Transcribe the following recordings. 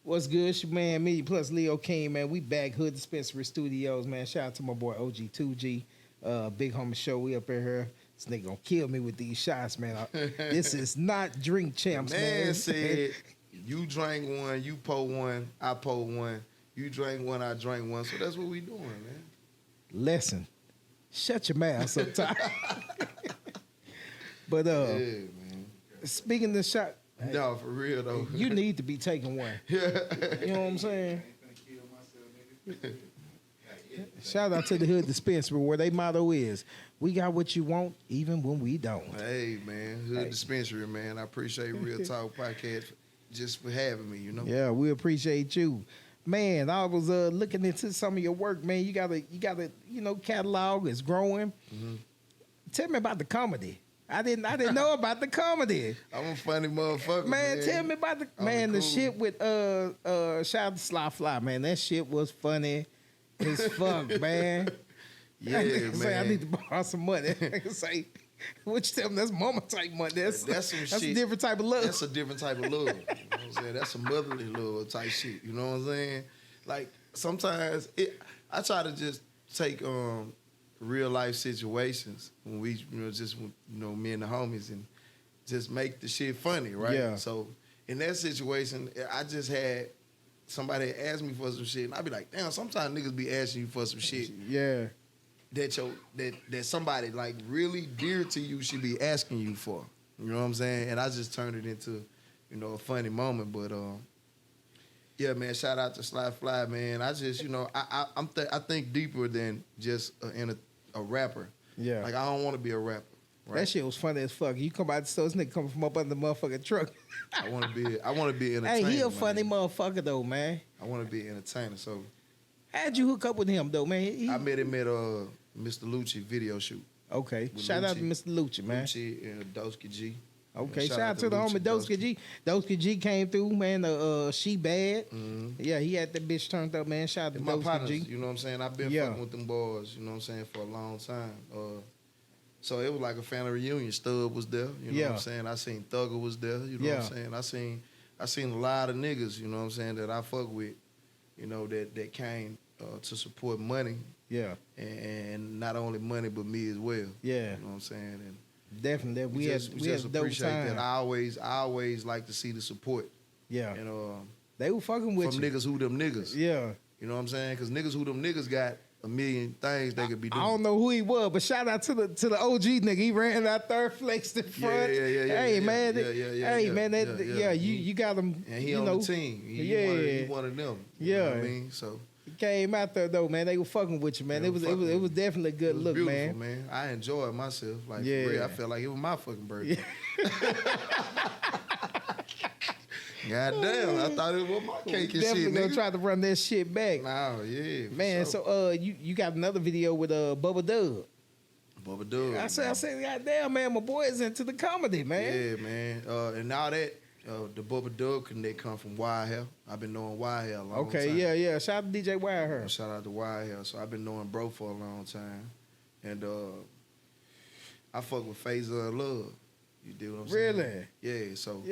What's good? It's your man, me, plus Leo King, man. We back, Hood Dispensary Studios, man. Shout out to my boy OG2G, Big Homie Sho. We up in here. This nigga gonna kill me with these shots, man. This is not drink champs, man. Man said, you drank one, you pour one, I pour one. You drank one, I drank one. So that's what we doing, man. Lesson. Shut your mouth sometime. But yeah, man. Speaking of the shot, No, for real though. you need to be taking one. You know what I'm saying? Shout out to the Hood Dispensary where their motto is, we got what you want even when we don't. Hey, man. Hood Dispensary, man. I appreciate Real Talk Podcast just for having me, you know? Yeah, we appreciate you. Man, I was looking into some of your work, man. You got a catalog is growing. Mm-hmm. Tell me about the comedy. I didn't know about the comedy. I'm a funny motherfucker, man. Tell me about the shit with shout out to Sly Fly, man. That shit was funny as fuck, man. Yeah, man. Say I need to borrow some money. Say, what you tell me? That's mama type money. That's some shit. That's a different type of love. That's a different type of love. You know what I'm saying? That's a motherly love type shit. You know what I'm saying? Like sometimes I try to just take real life situations when we, me and the homies, and just make the shit funny, right? Yeah. So in that situation, I just had somebody ask me for some shit, and I'd be like, damn, sometimes niggas be asking you for some shit. Yeah. That somebody like really dear to you should be asking you for. You know what I'm saying? And I just turned it into, a funny moment. But yeah, man, shout out to Sly Fly, man. I just, I think deeper than just a rapper. Yeah. Like I don't want to be a rapper. Right? That shit was funny as fuck. You come out the store, this nigga coming from up under the motherfucking truck. I want to be an entertainer. Hey, he a funny motherfucker though, man. I want to be an entertainer. So how'd you hook up with him though, man? I met him at Mr. Lucci video shoot. Okay. Shout out to Mr. Lucci, man. Lucci and Dosky G. Okay, shout out to the homie Dosky G. Dosky G came through, man. She bad. Mm-hmm. Yeah, he had that bitch turned up, man. Shout out to my Dosky partners, G. you know what I'm saying? I've been fucking with them boys, you know what I'm saying, for a long time. So it was like a family reunion. Stub was there, you know what I'm saying? I seen Thugger was there, you know what I'm saying? I seen a lot of niggas, you know what I'm saying, that I fuck with, that came to support money. Yeah. And not only money, but me as well. Yeah. You know what I'm saying? And definitely. We just appreciate that. I always like to see the support. Yeah. And they were fucking with from you. niggas who them niggas. Yeah. You know what I'm saying? Because niggas who them niggas got a million things they could be doing. I don't know who he was, but shout out to the OG nigga. He ran that third flex in front. Hey man, you got him. And he on the team. He one of them. You know what I mean? So he came out there though, man. They were fucking with you, man. It was definitely a good look, man. Man. I enjoyed myself. Like for real, I felt like it was my fucking birthday. God damn, I thought it was my cake and shit, definitely nigga. gonna try to run that shit back. Nah, yeah. Man, so you got another video with Bubba Dub. Bubba Dub. I said, God damn, man, my boy is into the comedy, man. Yeah, man. And now that the Bubba Dub connect come from Wild Hair. I've been knowing Wild Hair a long time. Okay, yeah. Shout out to DJ Wild Hair. Shout out to Wild Hair. So I've been knowing bro for a long time. And I fuck with Phaser of Love. You do what I'm saying? Really? Yeah, so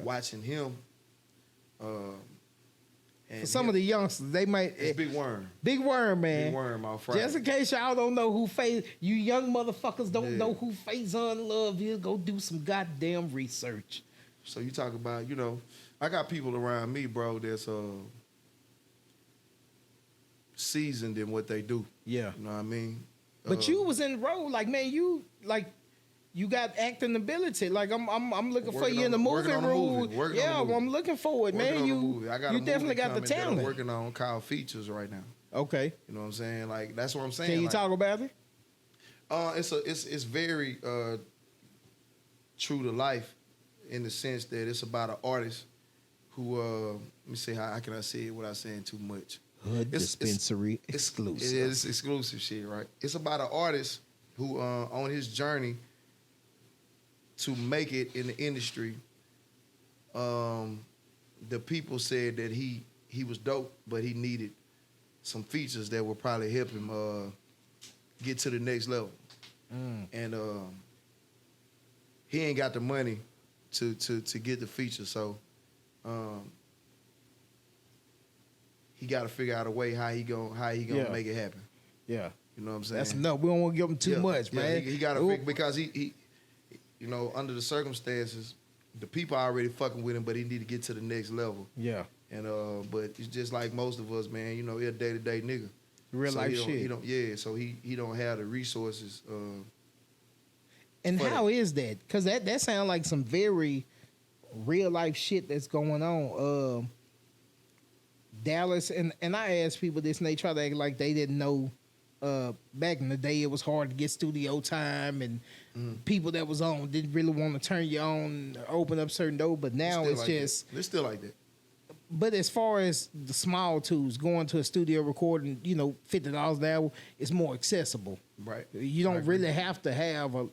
watching him. And for some of the youngsters, they might. It's Big Worm. Big Worm, man. Big Worm on Friday. Just in case y'all don't know who you young motherfuckers don't know who Phaser Love is, go do some goddamn research. So you talk about, I got people around me, bro, that's seasoned in what they do. Yeah. You know what I mean? But you was in the role, like, man, you got acting ability. Like I'm looking for you in the movie room. I'm looking for it, man. You definitely got the talent. I'm working on called Features right now. Okay. You know what I'm saying? Like that's what I'm saying. Can you talk about it? It's very true to life in the sense that it's about an artist who let me see how can I say it without saying too much. Hood Dispensary exclusive. It is exclusive shit, right? It's about an artist who on his journey to make it in the industry, the people said that he was dope, but he needed some features that would probably help him get to the next level. And he ain't got the money to get the feature, so he got to figure out a way how he gonna Yeah. make it happen. Yeah. You know what I'm saying? That's enough. We don't want to give him too much, man. He got to figure, because he, you know, under the circumstances, the people are already fucking with him, but he need to get to the next level. Yeah. And but it's just like most of us, man. You know, he a day-to-day nigga. Real So life shit. So he don't have the resources. And for how that. is that? Because that sounds like some very real life shit that's going on. Dallas, and I asked people this, and they try to act like they didn't know. Back in the day, it was hard to get studio time, and people that was on didn't really want to turn you on, or open up certain doors. But now it's like just. It's still like that. But as far as the small tools, going to a studio recording, you know, $50 an hour, it's more accessible. Right. You don't really have to have a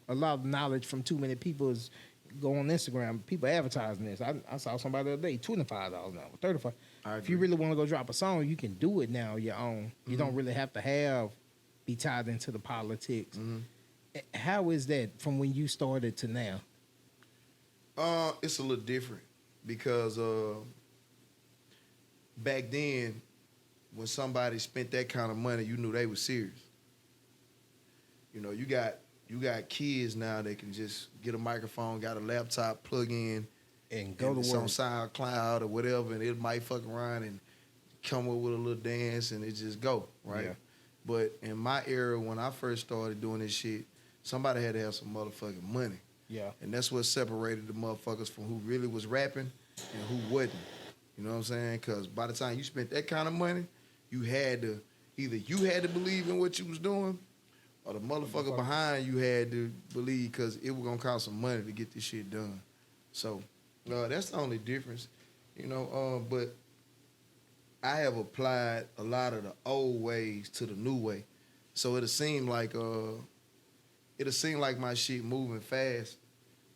lot of knowledge from too many people. Is go on Instagram, people advertising this. I saw somebody the other day, $25 an hour, $35. If you really want to go drop a song, you can do it now on your own. You don't really have to be tied into the politics. How is that from when you started to now? It's a little different because back then, when somebody spent that kind of money, you knew they was serious. You know, you got kids now that can just get a microphone, got a laptop, plug in, And go to it's work. on SoundCloud or whatever, and it might fuck around and come up with a little dance and it just go, right? Yeah. But in my era, when I first started doing this shit, somebody had to have some motherfucking money. Yeah. And that's what separated the motherfuckers from who really was rapping and who wasn't. You know what I'm saying? Because by the time you spent that kind of money, you had to, either you had to believe in what you was doing, or the motherfucker behind you had to believe, because it was going to cost some money to get this shit done. So that's the only difference. You know, but I have applied a lot of the old ways to the new way. So it'll seem like my shit moving fast,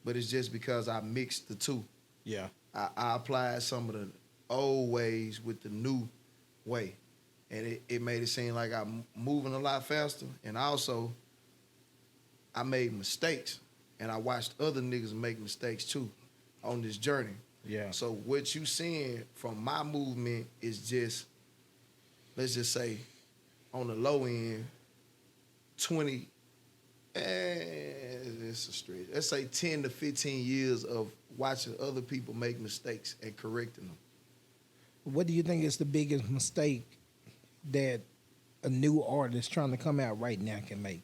but it's just because I mixed the two. Yeah. I applied some of the old ways with the new way, and it made it seem like I'm moving a lot faster. And also, I made mistakes, and I watched other niggas make mistakes too on this journey. Yeah. So what you seeing from my movement is just, let's just say, on the low end, 20. It's a stretch. Let's say 10 to 15 years of watching other people make mistakes and correcting them. What do you think is the biggest mistake that a new artist trying to come out right now can make?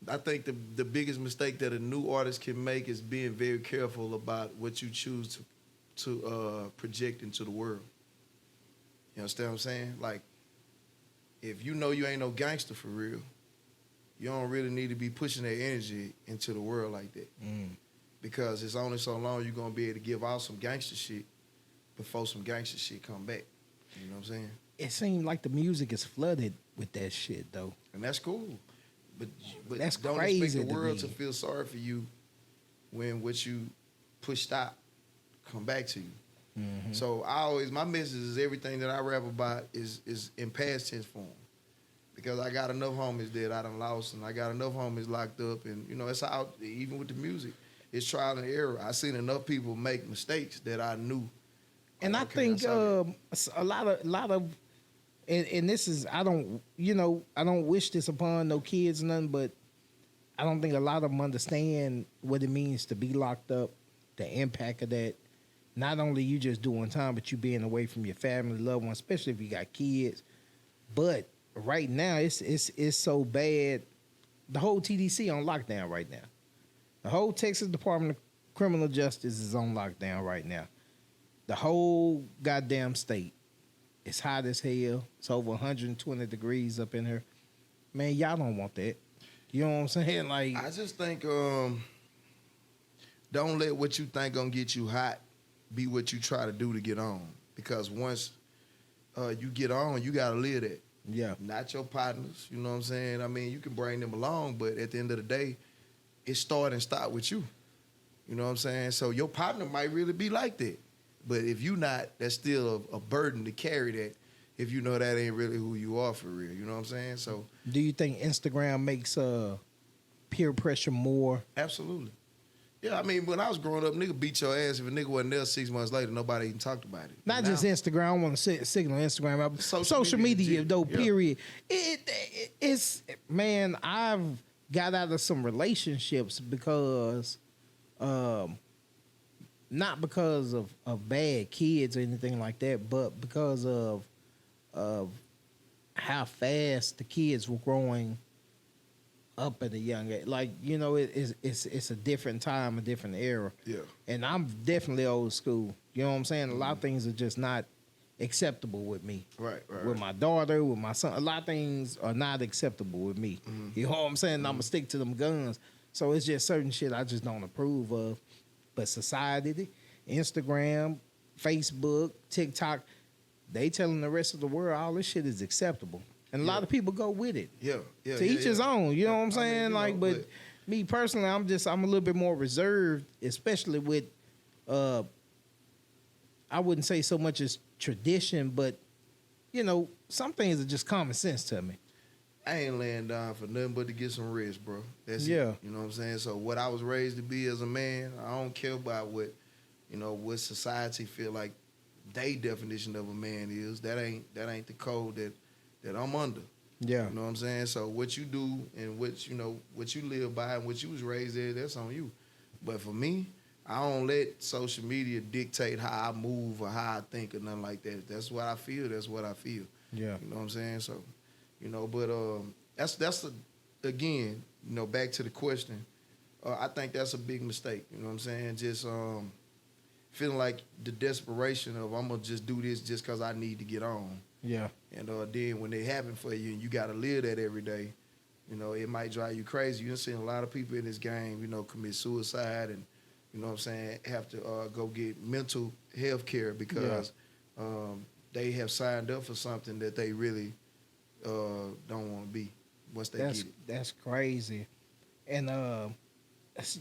I think the biggest mistake that a new artist can make is being very careful about what you choose to project into the world. You understand what I'm saying? Like, if you know you ain't no gangster for real, you don't really need to be pushing that energy into the world like that. Because it's only so long you're going to be able to give out some gangster shit before some gangster shit come back. You know what I'm saying? It seems like the music is flooded with that shit, though. And that's cool. But That's don't crazy expect the to world me. to feel sorry for you when what you pushed out come back to you. So my message is everything that I rap about is in past tense form. Because I got enough homies that I done lost, and I got enough homies locked up, and you know, it's out, even with the music, it's trial and error. I seen enough people make mistakes that I knew. And I think a lot of and this is, I don't wish this upon no kids or nothing, but I don't think a lot of them understand what it means to be locked up, the impact of that. Not only you just doing time, but you being away from your family, loved ones, especially if you got kids. But right now, it's so bad. The whole TDC on lockdown right now. The whole Texas Department of Criminal Justice is on lockdown right now. The whole goddamn state. It's hot as hell. It's over 120 degrees up in here. Man, y'all don't want that. You know what I'm saying? Like, I just think don't let what you think gonna get you hot be what you try to do to get on. Because once you get on, you gotta live that. yeah. Not your partners, you know what I'm saying? I mean, you can bring them along, but at the end of the day, it start and stop with you. You know what I'm saying? So your partner might really be like that. But if you not, that's still a burden to carry that if you know that ain't really who you are for real. You know what I'm saying? So Do you think Instagram makes peer pressure more? absolutely. Yeah, I mean, when I was growing up, nigga beat your ass. If a nigga wasn't there 6 months later, nobody even talked about it. Not Now, just Instagram. I don't want to signal Instagram. Social media, though. yeah. Period. It's man. I've got out of some relationships because, not because of bad kids or anything like that, but because of how fast the kids were growing up at a young age. Like, you know, it's a different time, a different era. Yeah. And I'm definitely old school. You know what I'm saying? A lot of things are just not acceptable with me. Right. With my daughter, with my son. A lot of things are not acceptable with me. You know what I'm saying? I'm going to stick to them guns. So it's just certain shit I just don't approve of. But society, Instagram, Facebook, TikTok, they telling the rest of the world all this shit is acceptable. And a lot of people go with it. Yeah. To each his own. You know what I'm saying? I mean, but me personally, I'm a little bit more reserved, especially with I wouldn't say so much as tradition, but you know, some things are just common sense to me. I ain't laying down for nothing but to get some rest, bro. That's Yeah. it. You know what I'm saying? So what I was raised to be as a man, I don't care about what, you know, what society feel like they definition of a man is. That ain't the code that I'm under. Yeah. You know what I'm saying? So what you do and what you live by and what you was raised in, that's on you. But for me, I don't let social media dictate how I move or how I think or nothing like that. That's what I feel. That's what I feel. Yeah. You know what I'm saying? So, you know, but again, you know, back to the question. I think that's a big mistake. You know what I'm saying? Just feeling like the desperation of I'm gonna just do this just because I need to get on. Yeah. And then when they happen for you and you got to live that every day, you know, it might drive you crazy. You've seen a lot of people in this game, you know, commit suicide and, you know what I'm saying, have to go get mental health care because they have signed up for something that they really don't want to be once they get it. That's crazy. And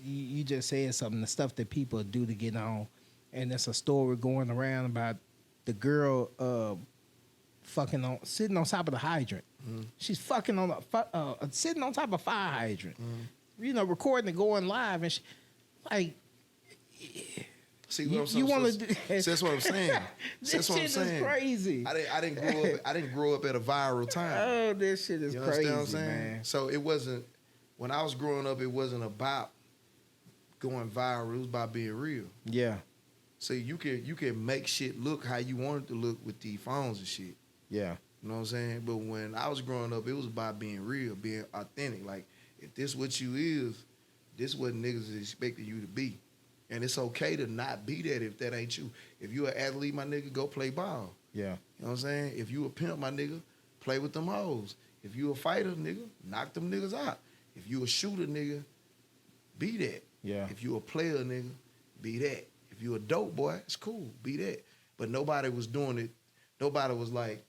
you just said something, the stuff that people do to get on. And there's a story going around about the girl sitting on top of the hydrant. Mm-hmm. She's fucking on sitting on top of a fire hydrant. Mm-hmm. You know, recording and going live, and see what I'm saying? That's what I'm saying. This shit is crazy. I didn't grow up at a viral time. Oh, this shit is crazy, understand what I'm saying? Man. So it wasn't when I was growing up. It wasn't about going viral. It was about being real. Yeah. So you can make shit look how you want it to look with these phones and shit. Yeah. You know what I'm saying? But when I was growing up, it was about being real, being authentic. Like, if this what you is, this what niggas is expecting you to be. And it's okay to not be that if that ain't you. If you an athlete, my nigga, go play ball. Yeah. You know what I'm saying? If you a pimp, my nigga, play with them hoes. If you a fighter, nigga, knock them niggas out. If you a shooter, nigga, be that. Yeah. If you a player, nigga, be that. If you a dope boy, it's cool, be that. But nobody was doing it. Nobody was like,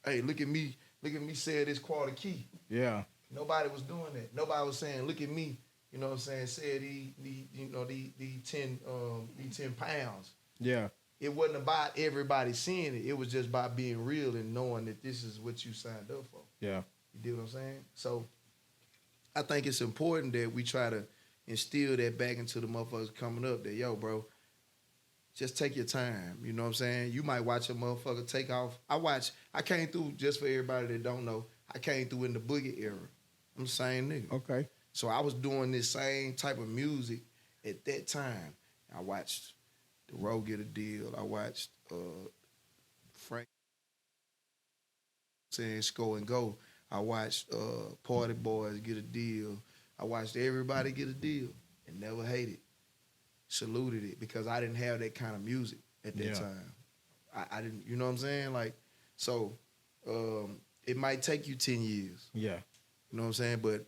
hey, look at me say this quarter key. Yeah. Nobody was doing that. Nobody was saying, look at me, you know what I'm saying, say these 10 pounds. Yeah. It wasn't about everybody seeing it. It was just about being real and knowing that this is what you signed up for. Yeah. You dig what I'm saying? So I think it's important that we try to instill that back into the motherfuckers coming up that, yo, bro, just take your time. You know what I'm saying? You might watch a motherfucker take off. I came through, just for everybody that don't know, I came through in the boogie era. I'm the same nigga. Okay. So I was doing this same type of music at that time. I watched The Row get a deal. I watched Frank saying Sco and Go. I watched Party Boys get a deal. I watched everybody get a deal and never hated. Saluted it because I didn't have that kind of music at that time. I didn't, you know what I'm saying? Like, so it might take you 10 years. Yeah. You know what I'm saying? But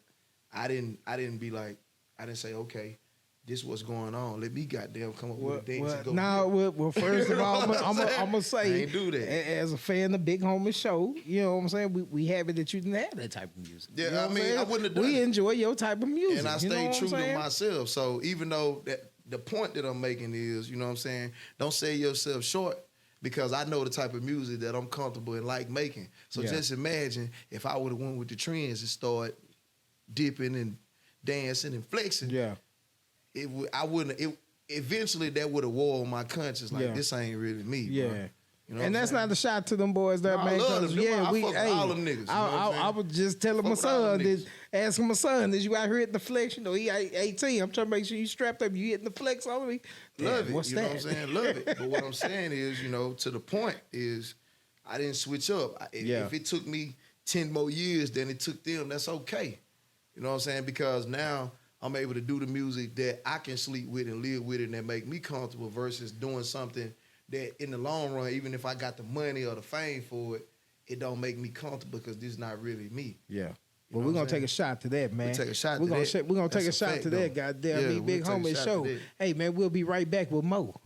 I didn't be like, I didn't say, okay, this what's going on. Let me goddamn come up with a dance and go. Well, first of all, I'm gonna say, I ain't do that. As a fan of Big Homie Sho, you know what I'm saying? We happy that you didn't have that type of music. Yeah, you know I mean, I wouldn't have done We it. enjoy your type of music. And I stay true to myself. So even though that the point that I'm making is, you know what I'm saying, don't sell yourself short because I know the type of music that I'm comfortable and like making. So just imagine if I would have went with the trends and started dipping and dancing and flexing. Yeah. I wouldn't. Eventually that would have wore on my conscience. Like this ain't really me. Yeah. Bro. You know and that's not a shot to them boys there, no, man. I love them. Yeah, I fuck with all them niggas. I was just telling my son, asking my son, is you out here hitting the flex? You know, he 18. I'm trying to make sure you strapped up. You hitting the flex on me? Love it. What's you that? know what I'm saying? Love it. But what I'm saying is, to the point is, I didn't switch up. If it took me 10 more years than it took them, that's okay. You know what I'm saying? Because now I'm able to do the music that I can sleep with and live with it and that make me comfortable versus doing something that in the long run, even if I got the money or the fame for it, it don't make me comfortable because this is not really me. Yeah. Well, we're going to take a shot to that, man. We'll take a shot we're to that. We're going to take a That's shot fact, to that, goddamn. Yeah, Big we'll take a Homie shot Sho. to that. Hey, man, we'll be right back with more.